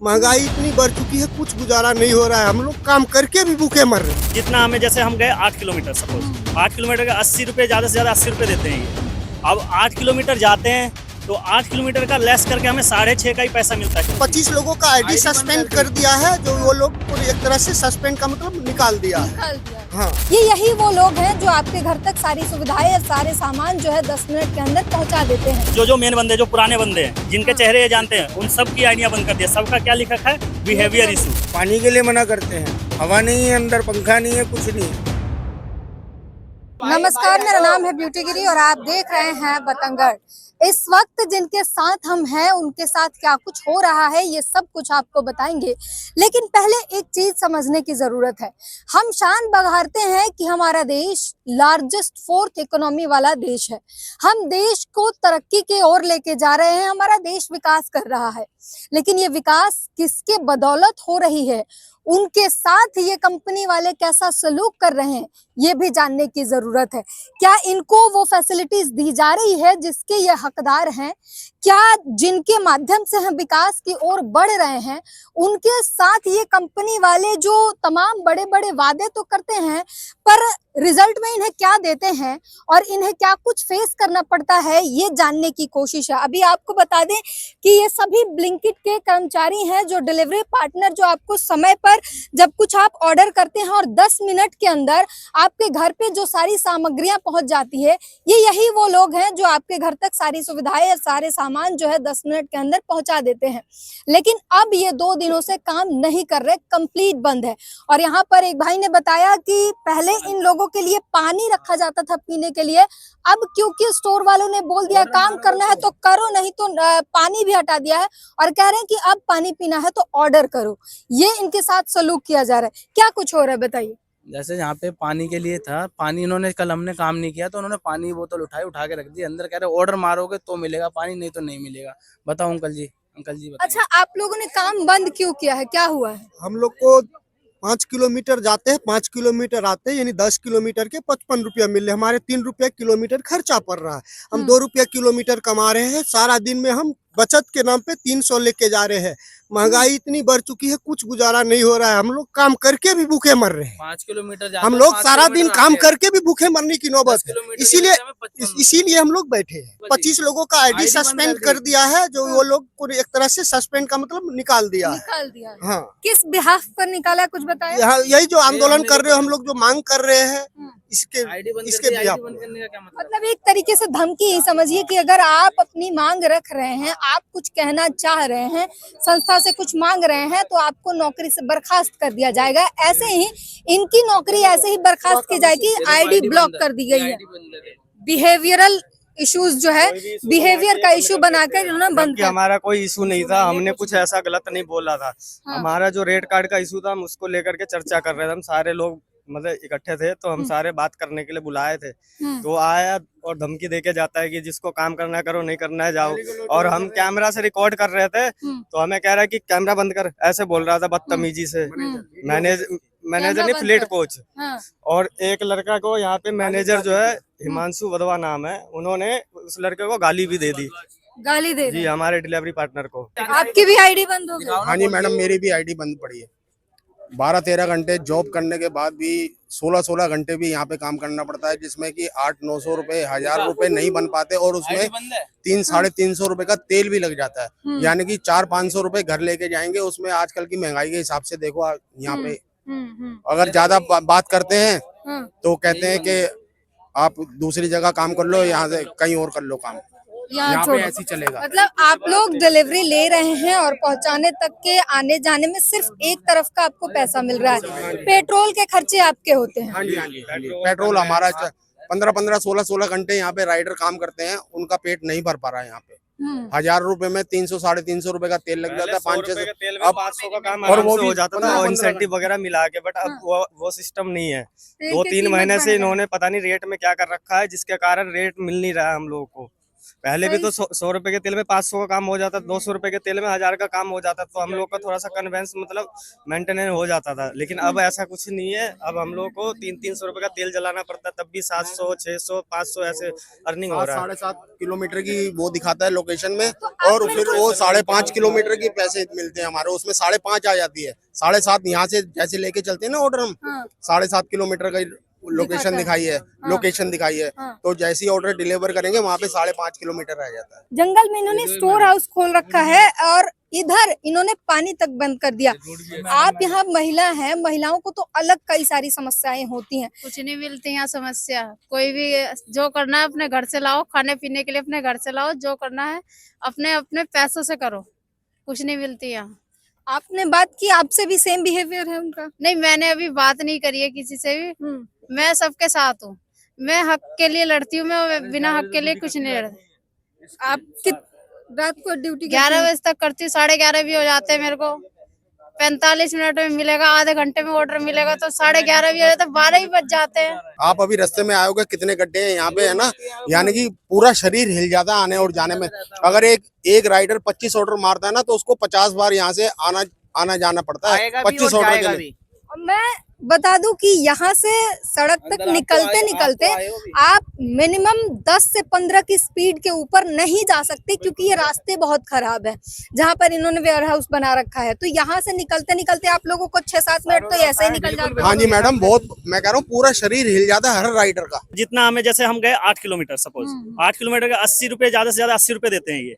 महंगाई इतनी बढ़ चुकी है, कुछ गुजारा नहीं हो रहा है। हम लोग काम करके भी भूखे मर रहे हैं। जितना हमें, जैसे हम गए 8 किलोमीटर, सपोज 8 किलोमीटर का 80 रुपये, ज़्यादा से ज़्यादा 80 रुपये देते हैं ये। अब 8 किलोमीटर जाते हैं तो 8 किलोमीटर का लेस करके हमें 6.5 का ही पैसा मिलता है। 25 लोगों का आईडी सस्पेंड कर दिया है, जो वो लोग पूरी एक तरह से सस्पेंड का मतलब निकाल दिया है। हाँ, यही वो लोग हैं जो आपके घर तक सारी सुविधाएं और सारे सामान जो है 10 मिनट के अंदर पहुंचा देते हैं। जो मेन बंदे, जो पुराने बंदे हैं, जिनके चेहरे ये जानते हैं, उन सब की आइडिया बंद कर दिया। सबका क्या लिखा है? Behaviour issue. पानी के लिए मना करते हैं, हवा नहीं है अंदर, पंखा नहीं है, कुछ नहीं है। नमस्कार, मेरा नाम है ब्यूटी गिरी और आप देख रहे हैं बतंगड़। इस वक्त जिनके साथ हम हैं उनके साथ क्या कुछ हो रहा है ये सब कुछ आपको बताएंगे, लेकिन पहले एक चीज समझने की जरूरत है। हम शान बघारते हैं कि हमारा देश लार्जेस्ट 4th इकोनॉमी वाला देश है। हम देश को तरक्की की ओर लेके जा रहे हैं, हमारा देश विकास कर रहा है। लेकिन ये विकास किसके बदौलत हो रही है, उनके साथ ये कंपनी वाले कैसा सलूक कर रहे हैं, ये भी जानने की जरूरत है। क्या इनको वो फैसिलिटीज दी जा रही है जिसके ये हकदार हैं? क्या जिनके माध्यम से हम विकास की ओर बढ़ रहे हैं, उनके साथ ये कंपनी वाले जो तमाम बड़े बड़े वादे तो करते हैं, पर रिजल्ट में इन्हें क्या देते हैं और इन्हें क्या कुछ फेस करना पड़ता है, ये जानने की कोशिश है। अभी आपको बता दें कि ये सभी ब्लिंकिट के कर्मचारी हैं, जो डिलीवरी पार्टनर, जो आपको समय पर जब कुछ आप ऑर्डर करते हैं और 10 मिनट के अंदर आपके घर पे जो सारी सामग्रियां पहुंच जाती है, यही वो लोग हैं जो आपके घर तक सारी सुविधाएं और सारे सामान जो है 10 मिनट के अंदर पहुंचा देते हैं। लेकिन अब ये 2 दिनों से काम नहीं कर रहे, कंप्लीट बंद है। और यहाँ पर एक भाई ने बताया कि पहले इन लोगों के लिए पानी रखा जाता था पीने के लिए, अब क्योंकि स्टोर वालों ने बोल दिया काम करना है तो करो, नहीं तो पानी भी हटा दिया है और कह रहे हैं कि अब पानी पीना है तो ऑर्डर करो। ये इनके साथ सलूक किया जा रहा है। क्या कुछ हो रहा है बताइए। जैसे यहाँ पे पानी के लिए था, पानी इन्होंने, कल हमने काम नहीं किया तो उन्होंने पानी की बोतल उठा के रख दी अंदर, कह रहे ऑर्डर मारोगे तो मिलेगा पानी, नहीं तो नहीं मिलेगा। बताओ अंकल जी बताइए। अच्छा, आप लोगों ने काम बंद क्यों किया है, क्या हुआ है? हम लोग को 5 किलोमीटर जाते हैं, 5 किलोमीटर आते हैं, यानी 10 किलोमीटर के 55 रुपया मिल रहे। हमारे 3 रुपया किलोमीटर खर्चा पड़ रहा है। हम 2 रुपया किलोमीटर कमा रहे हैं। सारा दिन में हम बचत के नाम पे 300 लेके जा रहे हैं। महंगाई इतनी बढ़ चुकी है, कुछ गुजारा नहीं हो रहा है। हम लोग काम करके भी भूखे मर रहे हैं। 5 किलोमीटर हम लोग सारा दिन काम करके भी भूखे मरने की नौबत है। इसीलिए हम लोग बैठे हैं। 25 लोगों का आईडी सस्पेंड कर दिया है, जो वो लोग पूरी एक तरह से सस्पेंड का मतलब निकाल दिया है। हाँ, किस बिहाफ पर निकाला, कुछ बताया? यहाँ यही जो आंदोलन कर रहे हो, हम लोग जो मांग कर रहे हैं, इसके बिहाफ मतलब एक तरीके से धमकी ही समझिए कि अगर आप अपनी मांग रख रहे हैं, आप कुछ कहना चाह रहे हैं, संस्था से कुछ मांग रहे हैं, तो आपको नौकरी से बर्खास्त कर दिया जाएगा। ऐसे ही इनकी नौकरी ऐसे ही बर्खास्त की जाएगी। आईडी ब्लॉक कर दी गई है। बिहेवियरल इश्यूज जो है, बिहेवियर का इशू बनाकर इन्होंने बंद किया। हमारा कोई इशू नहीं था, हमने कुछ ऐसा गलत नहीं बोला था। हमारा जो रेड कार्ड का इशू था, हम उसको लेकर के चर्चा कर रहे थे। हम सारे लोग मतलब इकट्ठे थे, तो हम सारे बात करने के लिए बुलाए थे। तो आया और धमकी देके जाता है कि जिसको काम करना है करो, नहीं करना है जाओ। और हम कैमरा से रिकॉर्ड कर रहे थे, तो हमें कह रहा है कि कैमरा बंद कर, ऐसे बोल रहा था बदतमीजी से। मैनेजर नहीं, फ्लीट कोच। और एक लड़का को यहाँ पे मैनेजर जो है, हिमांशु वधवा नाम है, उन्होंने उस लड़के को गाली भी दे दी। गाली दे जी, हमारे डिलीवरी पार्टनर को। आपकी भी आईडी बंद हो गई? हाँ जी मैडम, मेरी भी आईडी बंद पड़ी है। 12-13 घंटे जॉब करने के बाद भी 16-16 घंटे भी यहाँ पे काम करना पड़ता है, जिसमें कि 800-900 रुपए, 1000 रुपए नहीं बन पाते, और उसमें 300-350 रुपए का तेल भी लग जाता है। यानी कि 400-500 रुपए घर लेके जाएंगे। उसमें आजकल की महंगाई के हिसाब से देखो, यहाँ पे अगर ज्यादा बात करते हैं तो कहते हैं कि आप दूसरी जगह काम कर लो, यहाँ से कहीं और कर लो काम, यहाँ पे ऐसे चलेगा। मतलब आप लोग डिलीवरी ले रहे हैं और पहुंचाने तक के आने जाने में सिर्फ एक तरफ का आपको पैसा मिल रहा है, पेट्रोल के खर्चे आपके होते हैं। हाँ जी, हाँ जी, हाँ जी। पेट्रोल हमारा 15-15, 16-16 घंटे यहाँ पे राइडर काम करते हैं, उनका पेट नहीं भर पा रहा है। यहाँ पे 1000 रुपए में 300-350 रुपए का तेल लग जाता है। 500 अब 500 का काम और वो भी हो जाता था इंसेंटिव वगैरह मिला के। बट अब वो सिस्टम नहीं है। 2-3 महीने से इन्होंने पता नहीं रेट में क्या कर रखा है, जिसके कारण रेट मिल नहीं रहा है हम लोगों को। पहले भी तो 100 रुपए के तेल में 500 का काम हो जाता, 200 रुपए के तेल में 1000 का काम हो जाता, तो हम लोग का थोड़ा सा कन्वेंस मतलब मेंटेनेंस हो जाता था। लेकिन अब ऐसा कुछ नहीं है, अब हम लोग को 300 रुपए का तेल जलाना पड़ता है, तब भी 700, 600, 500 ऐसे अर्निंग हो रहा है। 7.5 किलोमीटर की वो दिखाता है लोकेशन में, और फिर वो 5.5 किलोमीटर की पैसे मिलते हैं हमारे, उसमें 5.5 आ जाती है। 7.5 यहाँ से जैसे लेके चलते हैं ना ऑर्डर हम, 7.5 किलोमीटर का लोकेशन दिखाई है, लोकेशन दिखाई है, तो जैसे ही ऑर्डर डिलीवर करेंगे वहाँ पे 5.5 किलोमीटर आ जाता है। जंगल में इन्होंने स्टोर हाउस खोल रखा है और इधर इन्होंने पानी तक बंद कर दिया। आप यहाँ महिला हैं, महिलाओं को तो अलग कई सारी समस्याएं होती हैं। कुछ नहीं मिलती यहाँ समस्या, कोई भी जो करना है अपने घर से लाओ, खाने पीने के लिए अपने घर से लाओ, जो करना है अपने अपने पैसों से करो, कुछ नहीं मिलती यहाँ। आपने बात की, आपसे भी सेम बिहेवियर है उनका? नहीं, मैंने अभी बात नहीं करी है किसी से भी, मैं सबके साथ हूँ, मैं हक के लिए लड़ती हूँ, मैं बिना हक के लिए कुछ नहीं लड़ती। आप रात को ड्यूटी 11 बजे तक करती हूँ, 11:30 भी हो जाते हैं मेरे को, 45 मिनट में मिलेगा, आधे घंटे में ऑर्डर मिलेगा, तो 11:30 भी हो जाते, 12 भी बज जाते हैं। आप अभी रास्ते में आयोगे, कितने गड्ढे हैं यहाँ पे, है ना, यानी कि पूरा शरीर हिल जाता है आने और जाने में। अगर एक राइडर 25 ऑर्डर मारता है ना, तो उसको 50 बार यहाँ से आना जाना पड़ता है 25 ऑर्डर के लिए। मैं बता दूं कि यहाँ से सड़क तक निकलते निकलते आप मिनिमम 10 से 15 की स्पीड के ऊपर नहीं जा सकते, क्योंकि ये रास्ते बहुत खराब है जहाँ पर इन्होंने वेयर हाउस बना रखा है। तो यहाँ से निकलते निकलते आप लोगों को 6-7 मिनट तो ऐसे ही निकल जाते हैं। हाँ जी मैडम, बहुत, मैं कह रहा हूँ पूरा शरीर हिल जाता है हर राइडर का। जितना हमें, जैसे हम गए 8 किलोमीटर, सपोज 8 किलोमीटर का 80 रुपए, ज्यादा से ज्यादा 80 रुपए देते हैं ये।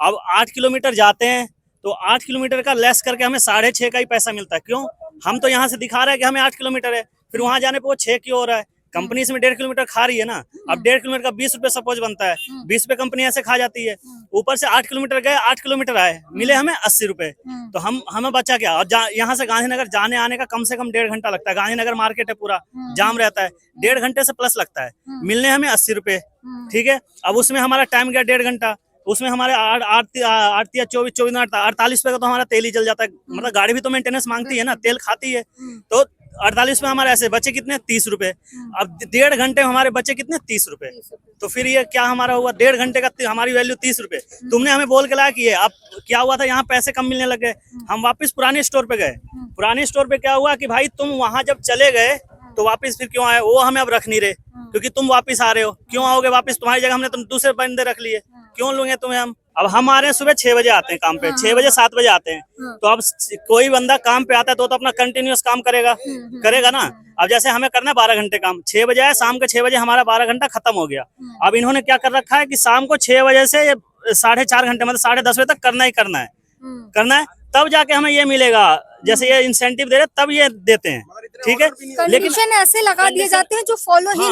अब 8 किलोमीटर जाते हैं तो 8 किलोमीटर का लेस करके हमें 6.5 का ही पैसा मिलता है। क्यों? हम तो यहाँ से दिखा रहे हैं कि हमें 8 किलोमीटर है, फिर वहां जाने पे वो 6 की हो रहा है। कंपनी इसमें 1.5 किलोमीटर खा रही है ना। अब 1.5 किलोमीटर का 20 रुपए सपोज बनता है, 20 रुपए कंपनी ऐसे खा जाती है। ऊपर से 8 किलोमीटर गए, 8 किलोमीटर आए, मिले हमें 80 रुपए, तो हमें बचा क्या? और यहाँ से गांधीनगर जाने आने का कम से कम 1.5 घंटा लगता है। गांधीनगर मार्केट है, पूरा जाम रहता है, 1.5 घंटे से प्लस लगता है। मिलने हमें 80 रुपए, ठीक है। अब उसमें हमारा टाइम गया 1.5 घंटा, उसमें हमारे 24 48 रुपए का तो हमारा तेल ही जल जाता है। मतलब गाड़ी भी तो मेंटेनेंस मांगती है ना, तेल खाती है। तो 48 में हमारे ऐसे बचे कितने? 30 रुपए। अब 1.5 घंटे में हमारे बचे कितने? 30 रुपए। तो फिर ये क्या हमारा हुआ? 1.5 घंटे का हमारी वैल्यू 30 रुपए। तुमने हमें बोल के लाया कि ये। अब क्या हुआ था, यहाँ पैसे कम मिलने लग गए, हम वापस पुराने स्टोर पे गए। पुराने स्टोर पे क्या हुआ कि भाई तुम वहां जब चले गए तो वापस फिर क्यों आए? वो हमें अब रख नहीं रहे, क्योंकि तुम वापस आ रहे हो। क्यों आओगे वापस? तुम्हारी जगह हमने तुम दूसरे बंदे रख लिए, क्यों लूंगे तुम्हें हम? अब हम आ रहे हैं सुबह 6 बजे आते हैं काम पे, 6 बजे 7 बजे आते हैं। तो अब कोई बंदा काम पे आता है तो अपना कंटिन्यूअस काम करेगा ना। अब जैसे हमें करना है 12 घंटे काम, 6 बजे आए, शाम के 6 बजे हमारा 12 घंटा खत्म हो गया। अब इन्होंने क्या कर रखा है कि शाम को 6 बजे से 4:30 घंटे, मतलब 10:30 बजे तक करना है, तब जाके हमें ये मिलेगा। जैसे ये इंसेंटिव दे रहे तब ये देते हैं, ठीक है। कंडीशन ऐसे लगा दिए जाते हैं जो फॉलो ही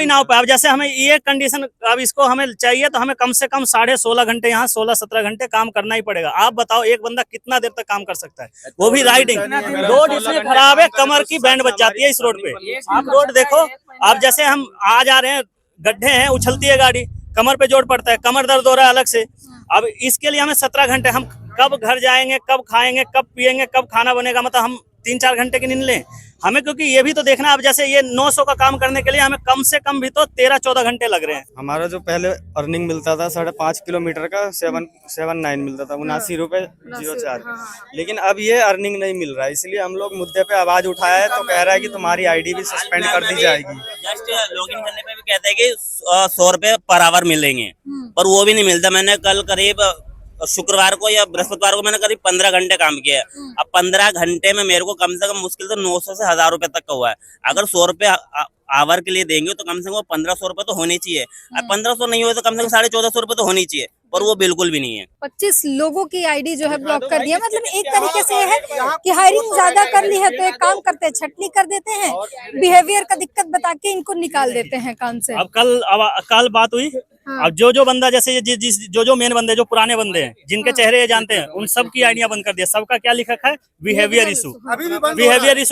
ना हो पाए। अब जैसे हमें ये कंडीशन, अब इसको हमें चाहिए तो हमें कम से कम 16.5 घंटे, यहाँ 16-17 घंटे काम करना ही पड़ेगा। आप बताओ एक बंदा कितना देर तक काम कर सकता है, वो भी राइडिंग। रोड इतनी खराब है, कमर की बैंड बच जाती है इस रोड पे। आप रोड देखो, आप जैसे हम आ जा रहे हैं, गड्ढे हैं, उछलती है गाड़ी, कमर पे जोर पड़ता है, कमर दर्द हो रहा है अलग से। अब इसके लिए हमें 17 घंटे, हम कब घर जाएंगे, कब खाएंगे, कब पिएंगे, कब खाना बनेगा, मतलब हम 3-4 घंटे की नींद लें हमें, क्योंकि ये भी तो देखना। अब जैसे ये 900 का काम करने के लिए हमें कम से कम भी तो 13-14 घंटे लग रहे हैं। हमारा जो पहले अर्निंग मिलता था 5.5 किलोमीटर का 779 मिलता था, 79 रुपए 04। लेकिन अब ये अर्निंग नहीं मिल रहा है, इसलिए हम लोग मुद्दे पे आवाज उठाया है। तो कह रहा है कि तुम्हारी आईडी भी सस्पेंड कर दी जाएगी। जस्ट लॉगिन करने पे भी कहते हैं कि 100 रुपए पर आवर मिलेंगे, पर वो भी नहीं मिलता। मैंने कल करीब शुक्रवार को या बृहस्पतिवार को मैंने करीब 15 घंटे काम किया है। अब 15 घंटे में मेरे को कम से कम मुश्किल से 900 से 1000 रुपए तक का हुआ है। अगर 100 रुपए आवर के लिए देंगे तो कम से कम 1500 रुपए तो होने चाहिए। अब 1500 नहीं हुए तो कम से कम 1450 रुपए तो होनी चाहिए, पर वो बिल्कुल भी नहीं है। 25 लोगों की आईडी जो है ब्लॉक कर दिया। मतलब एक तरीके से है कि हायरिंग ज्यादा कर ली है तो एक काम करते हैं, छटनी कर देते हैं, बिहेवियर का दिक्कत बता के इनको निकाल देते हैं काम से। अब कल बात हुई। अब जो बंदा, जैसे जो मेन बंदे, जो पुराने बंदे हैं, जिनके चेहरे ये जानते हैं, उन सब की आइडिया बंद कर दिया। सबका क्या लिखा है? Behaviour issue.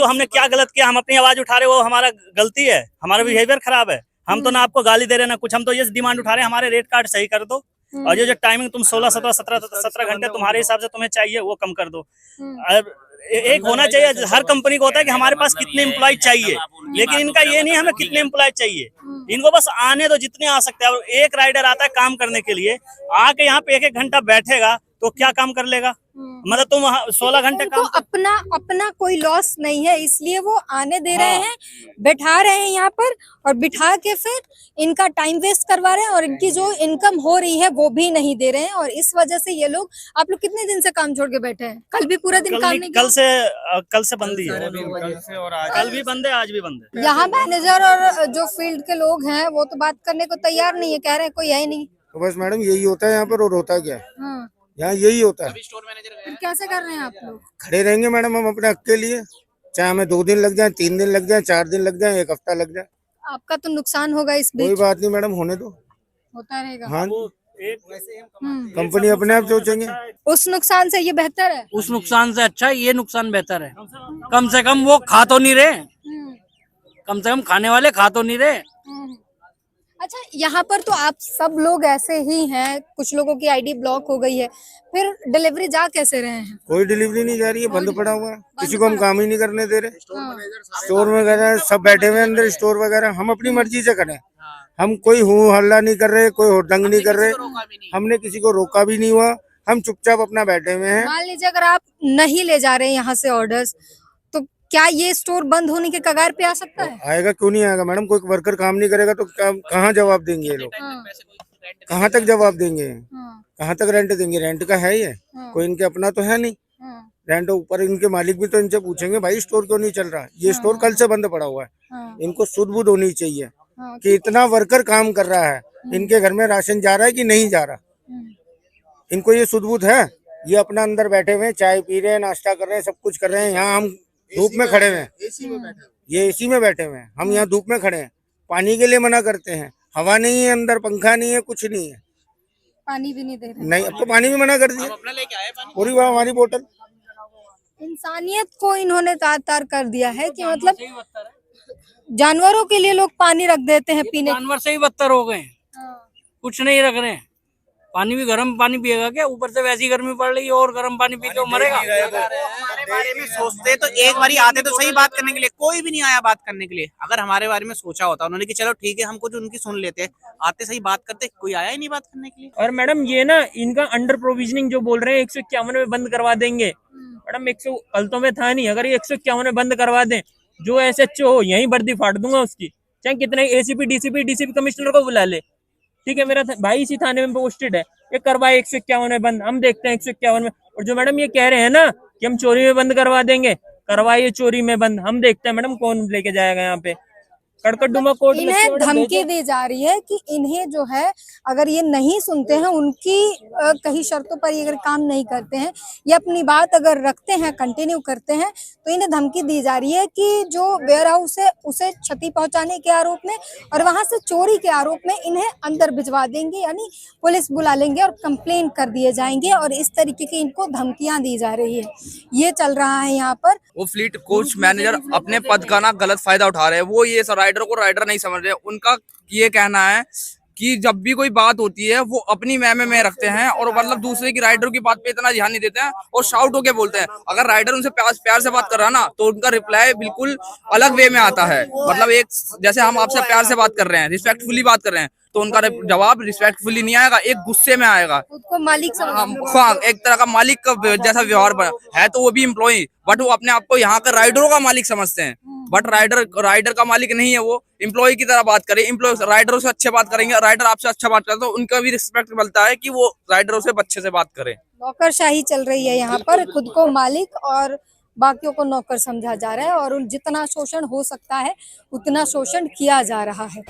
हमने क्या गलत किया? हम अपनी आवाज उठा रहे, वो हमारा गलती है, हमारा बिहेवियर खराब है। हम तो ना आपको गाली दे रहे ना कुछ, हम तो ये डिमांड उठा रहे हैं हमारे रेट कार्ड सही कर दो, और जो टाइमिंग तुम 16, 17 घंटे तुम्हारे हिसाब से तुम्हें चाहिए वो कम कर दो। एक होना चाहिए, हर कंपनी को होता है कि हमारे पास कितने एम्प्लॉय चाहिए, लेकिन इनका ये नहीं हमें कितने एम्प्लॉय चाहिए, इनको बस आने दो जितने आ सकते हैं। और एक राइडर आता है काम करने के लिए, आके यहाँ पे 1-1 घंटा बैठेगा तो क्या काम कर लेगा? मतलब तुम 16 घंटे उनको काम अपना कोई लॉस नहीं है, इसलिए वो आने दे रहे हैं, बैठा रहे हैं यहाँ पर और बिठा के फिर इनका टाइम वेस्ट करवा रहे हैं और इनकी जो इनकम हो रही है वो भी नहीं दे रहे हैं। और इस वजह से ये लोग, आप लोग कितने दिन से काम छोड़ के बैठे हैं? कल भी पूरा दिन काम नहीं कल से बंद ही है, कल भी बंद है, आज भी बंद है। यहाँ मैनेजर और जो फील्ड के लोग हैं वो तो बात करने को तैयार नहीं है, कह रहे हैं कोई है नहीं। तो बस मैडम यही होता है यहाँ पर, और होता क्या है हाँ, यहाँ, यही होता है। फिर कैसे कर रहे हैं आप लोग? खड़े रहेंगे मैडम हम अपने हक के लिए, चाहे हमें 2 दिन लग जाए, 3 दिन लग जाए, 4 दिन लग जाए, 1 हफ्ता लग जाए, आपका तो नुकसान होगा इस कोई बीच, बात नहीं मैडम, होने दो। होता रहेगा। हाँ, हम्म। कंपनी अपने आप सोचेंगे। उस नुकसान से ये बेहतर है। उस नुकसान से अच्छा ये नुकसान बेहतर है। कम से कम वो खा तो नहीं रहे, कम से कम खाने वाले खा तो नहीं रहे। अच्छा, यहाँ पर तो आप सब लोग ऐसे ही हैं, कुछ लोगों की आईडी ब्लॉक हो गई है, फिर डिलीवरी जा कैसे रहे हैं? कोई डिलीवरी नहीं जा रही है, बंद पड़ा हुआ है, किसी को हम काम ही नहीं करने दे रहे। हाँ। स्टोर वगैरह सब बैठे हुए हैं अंदर, स्टोर वगैरह हम अपनी मर्जी से करें, हम कोई हूँ हल्ला नहीं कर रहे, कोई हुड़दंग नहीं कर रहे, हमने किसी को रोका भी नहीं हुआ, हम चुपचाप अपना बैठे हुए हैं। मान लीजिए अगर आप नहीं ले जा रहे हैं यहाँ से ऑर्डर्स, तो क्या ये स्टोर बंद होने के कगार पे आ सकता है? आएगा, क्यों नहीं आएगा मैडम? कोई वर्कर काम नहीं करेगा तो कहाँ जवाब देंगे ये लोग? हाँ, कहाँ तक जवाब देंगे? हाँ, कहाँ तक रेंट देंगे? रेंट का है ये, हाँ, कोई इनके अपना तो है नहीं। हाँ, रेंट ऊपर इनके मालिक भी तो इनसे पूछेंगे, भाई स्टोर क्यों नहीं चल रहा? ये स्टोर कल से बंद पड़ा हुआ है, हाँ, इनको सुध बुध होनी चाहिए हाँ, कि इतना वर्कर काम कर रहा है, इनके घर में राशन जा रहा है कि नहीं जा रहा, इनको ये सुध बुध है? ये अपना अंदर बैठे हुए हैं, चाय पी रहे हैं, नाश्ता कर रहे हैं, सब कुछ कर रहे हैं, यहाँ हम धूप में खड़े हुए हैं, ये एसी में बैठे हुए हैं, हम यहाँ धूप में खड़े हैं, पानी के लिए मना करते हैं, हवा नहीं है अंदर, पंखा नहीं है, कुछ नहीं है, पानी भी नहीं दे रहे। नहीं अब तो पानी भी मना कर दिया, पूरी बात हमारी बोतल। इंसानियत को इन्होंने तार-तार कर दिया है कि मतलब जानवरों के लिए लोग पानी रख देते हैं पीने। जानवर से ही बदतर हो गए, कुछ नहीं रख रहे हैं। पानी भी गर्म पानी पिएगा क्या? ऊपर से वैसी गर्मी पड़ रही है और गर्म पानी पी के मरेगा। हमारे बारे में सोचते तो एक बारी आते तो सही बात करने के लिए, कोई भी नहीं आया बात करने के लिए। अगर हमारे बारे में सोचा होता उन्होंने कि चलो ठीक है हम कुछ उनकी सुन लेते, आते सही बात करते, कोई आया ही नहीं बात करने के लिए। और मैडम ये ना इनका अंडर प्रोविजनिंग जो बोल रहे हैं 151 में बंद करवा देंगे, मैडम 100 कल तो में था नहीं, अगर ये 151 में बंद करवा दें, जो SHO हो यही वर्दी फाड़ दूंगा उसकी, चाहे कितने ACP DCP कमिश्नर को बुला ले, ठीक है, मेरा भाई इसी थाने में पोस्टेड है, ये करवाए 151 में बंद, हम देखते हैं 151 में। और जो मैडम ये कह रहे हैं ना कि हम चोरी में बंद करवा देंगे, करवाइए चोरी में बंद, हम देखते हैं मैडम कौन लेके जाएगा यहाँ पे। कड़कड़डुमा कोर्ट में इन्हें धमकी दी जा रही है कि इन्हें जो है अगर ये नहीं सुनते हैं, उनकी कहीं शर्तों पर ये अगर काम नहीं करते हैं, ये अपनी बात अगर रखते हैं, कंटिन्यू करते हैं, तो इन्हें धमकी दी जा रही है कि जो वेयर हाउस है उसे क्षति पहुंचाने के आरोप में और वहां से चोरी के आरोप में इन्हें अंदर भिजवा देंगे, यानी पुलिस बुला लेंगे और कंप्लेन कर दिए जाएंगे। और इस तरीके की इनको धमकियां दी जा रही है, ये चल रहा है यहाँ पर। वो फ्लीट कोच मैनेजर अपने पद का ना गलत फायदा उठा रहे हैं, वो ये राइडर को राइडर नहीं समझ रहे। उनका ये कहना है कि जब भी कोई बात होती है वो अपनी में रखते हैं और मतलब दूसरे की राइडर की बात पे इतना ध्यान नहीं देते हैं और शाउट होके बोलते हैं। अगर राइडर उनसे प्यार से बात कर रहा है ना तो उनका रिप्लाई बिल्कुल अलग वे में आता है, मतलब एक जैसे हम आपसे प्यार से बात कर रहे हैं, रिस्पेक्टफुली बात कर रहे हैं, तो उनका जवाब रिस्पेक्टफुली नहीं आएगा, एक गुस्से में आएगा। खुद को मालिक हाँ, एक तरह का मालिक का जैसा व्यवहार है, तो वो भी एम्प्लॉय, बट वो अपने आप को यहाँ का राइडरों का मालिक समझते हैं, बट राइडर का मालिक नहीं है, वो एम्प्लॉय की तरह बात करें। एम्प्लॉय राइडरों से अच्छे बात करेंगे, राइडर आपसे अच्छा बात करते तो उनका भी रिस्पेक्ट मिलता है कि वो राइडरों से अच्छे से बात करें। नौकरशाही चल रही है यहाँ पर, खुद को मालिक और बाकियों को नौकर समझा जा रहा है और जितना शोषण हो सकता है उतना शोषण किया जा रहा है।